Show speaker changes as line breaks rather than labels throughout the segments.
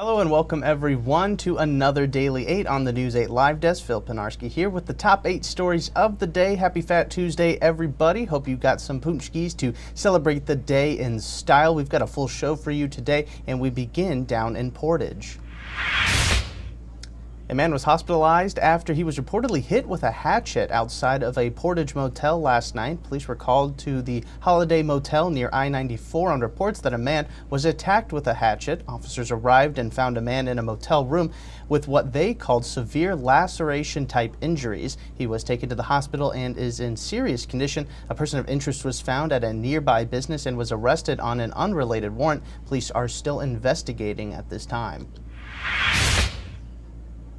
Hello and welcome everyone to another Daily 8 on the News 8 Live Desk. Phil Pinarski here with the top 8 stories of the day. Happy Fat Tuesday, everybody. Hope you got some punchkis to celebrate the day in style. We've got a full show for you today, and we begin down in Portage. A man was hospitalized after he was reportedly hit with a hatchet outside of a Portage motel last night. Police were called to the Holiday Motel near I-94 on reports that a man was attacked with a hatchet. Officers arrived and found a man in a motel room with what they called severe laceration-type injuries. He was taken to the hospital and is in serious condition. A person of interest was found at a nearby business and was arrested on an unrelated warrant. Police are still investigating at this time.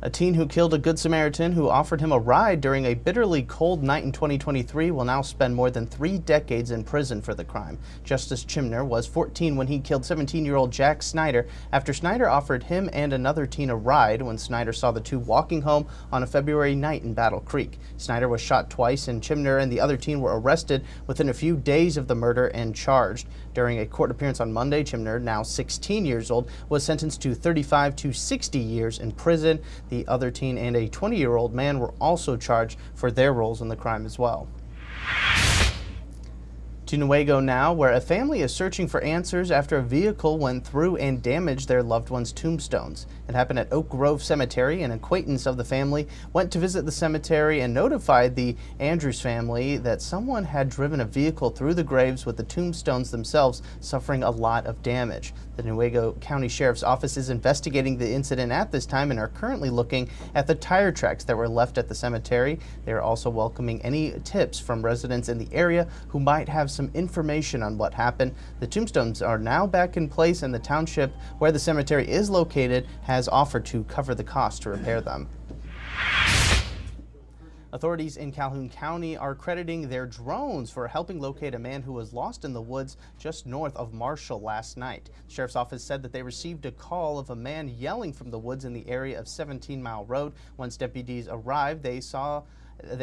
A teen who killed a Good Samaritan who offered him a ride during a bitterly cold night in 2023 will now spend more than 3 decades in prison for the crime. Justice Chimner was 14 when he killed 17-year-old Jack Snyder after Snyder offered him and another teen a ride when Snyder saw the two walking home on a February night in Battle Creek. Snyder was shot twice and Chimner and the other teen were arrested within a few days of the murder and charged. During a court appearance on Monday, Chimner, now 16 years old, was sentenced to 35 to 60 years in prison. The other teen and a 20-year-old man were also charged for their roles in the crime as well. To Newaygo now, where a family is searching for answers after a vehicle went through and damaged their loved one's tombstones. It happened at Oak Grove Cemetery. An acquaintance of the family went to visit the cemetery and notified the Andrews family that someone had driven a vehicle through the graves, with the tombstones themselves suffering a lot of damage. The Newaygo County Sheriff's Office is investigating the incident at this time and are currently looking at the tire tracks that were left at the cemetery. They are also welcoming any tips from residents in the area who might have some information on what happened. The tombstones are now back in place, and the township where the cemetery is located has offered to cover the cost to repair them. Authorities in Calhoun County are crediting their drones for helping locate a man who was lost in the woods just north of Marshall last night. The Sheriff's Office said that they received a call of a man yelling from the woods in the area of 17 Mile Road. Once deputies arrived, they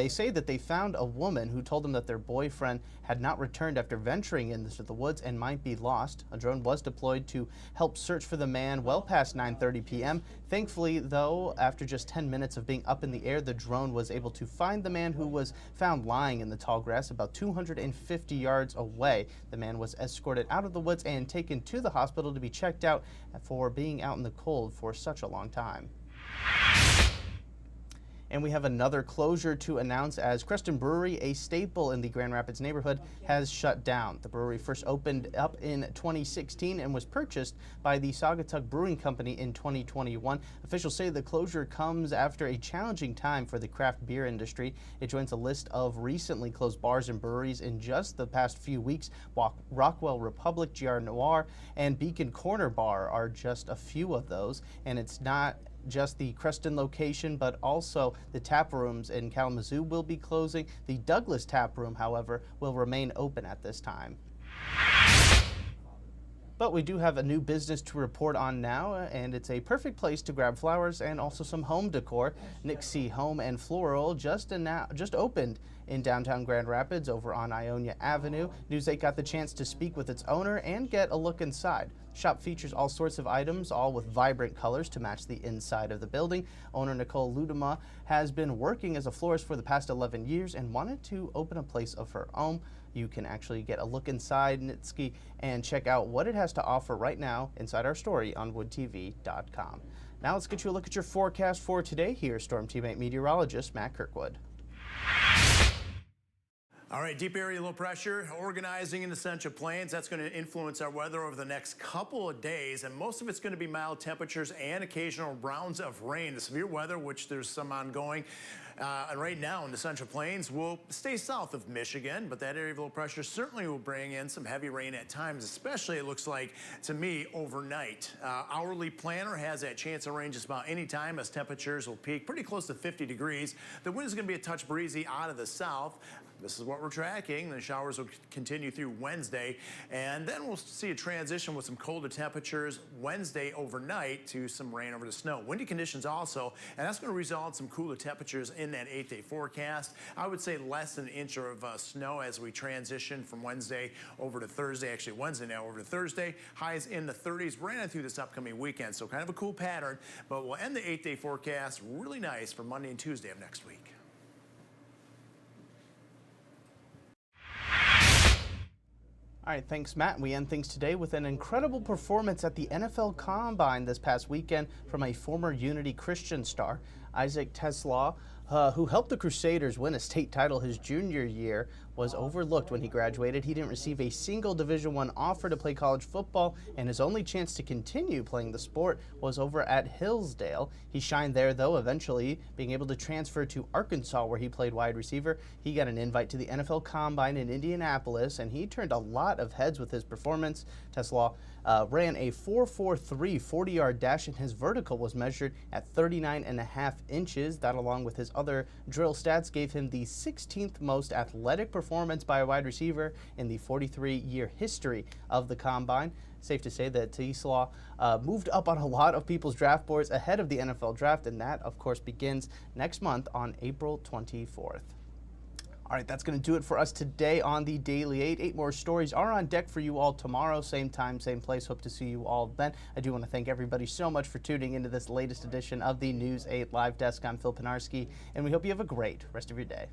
say that they found a woman who told them that their boyfriend had not returned after venturing into the woods and might be lost. A drone was deployed to help search for the man well past 9:30 p.m. Thankfully, though, after just 10 minutes of being up in the air, the drone was able to find the man, who was found lying in the tall grass about 250 yards away. The man was escorted out of the woods and taken to the hospital to be checked out for being out in the cold for such a long time. And we have another closure to announce, as Creston Brewery, a staple in the Grand Rapids neighborhood, has shut down. The brewery first opened up in 2016 and was purchased by the Saugatuck Brewing Company in 2021. Officials say the closure comes after a challenging time for the craft beer industry. It joins a list of recently closed bars and breweries in just the past few weeks. Rockwell Republic, GR Noir, and Beacon Corner Bar are just a few of those, and it's not just the Creston location, but also the tap rooms in Kalamazoo will be closing. The Douglas tap room, however, will remain open at this time. But we do have a new business to report on now, and it's a perfect place to grab flowers and also some home decor. Nixie Home and Floral just opened in downtown Grand Rapids over on Ionia Avenue. News 8 got the chance to speak with its owner and get a look inside. Shop features all sorts of items, all with vibrant colors to match the inside of the building. Owner Nicole Ludema has been working as a florist for the past 11 years and wanted to open a place of her own. You can actually get a look inside Nitsky and check out what it has to offer right now inside our story on woodtv.com. Now let's get you a look at your forecast for today. Here's Storm Team 8 meteorologist Matt Kirkwood.
All right, deep area low pressure organizing in the Central Plains. That's going to influence our weather over the next couple of days, and most of it's going to be mild temperatures and occasional rounds of rain. The severe weather, which there's some ongoing, and right now in the Central Plains, will stay south of Michigan, but that area of low pressure certainly will bring in some heavy rain at times, especially, it looks like to me, overnight. Hourly planner has that chance of rain just about any time, as temperatures will peak pretty close to 50 degrees. The wind is going to be a touch breezy out of the south. This is what we're tracking. The showers will continue through Wednesday, and then we'll see a transition with some colder temperatures Wednesday overnight to some rain over the snow. Windy conditions also, and that's going to result in some cooler temperatures in in that 8-day forecast. I would say less than an inch of snow as we transition from Wednesday over to Thursday. Actually, Wednesday now over to Thursday. Highs in the 30s running through this upcoming weekend. So kind of a cool pattern, but we'll end the 8-day forecast really nice for Monday and Tuesday of next week.
All right, thanks, Matt. We end things today with an incredible performance at the NFL Combine this past weekend from a former Unity Christian star, Isaac TeSlaa, who helped the Crusaders win a state title his junior year, was overlooked when he graduated. He didn't receive a single Division I offer to play college football, and his only chance to continue playing the sport was over at Hillsdale. He shined there, though, eventually being able to transfer to Arkansas, where he played wide receiver. He got an invite to the NFL Combine in Indianapolis, and he turned a lot of heads with his performance. TeSlaa ran a 4.43 40-yard dash, and his vertical was measured at 39.5 inches. That, along with his other drill stats, gave him the 16th most athletic performance by a wide receiver in the 43-year history of the Combine. Safe to say that TeSlaa moved up on a lot of people's draft boards ahead of the NFL draft, and that, of course, begins next month on April 24th. All right, that's going to do it for us today on the Daily 8. 8 more stories are on deck for you all tomorrow, same time, same place. Hope to see you all then. I do want to thank everybody so much for tuning into this latest edition of the News 8 Live Desk. I'm Phil Pinarski, and we hope you have a great rest of your day.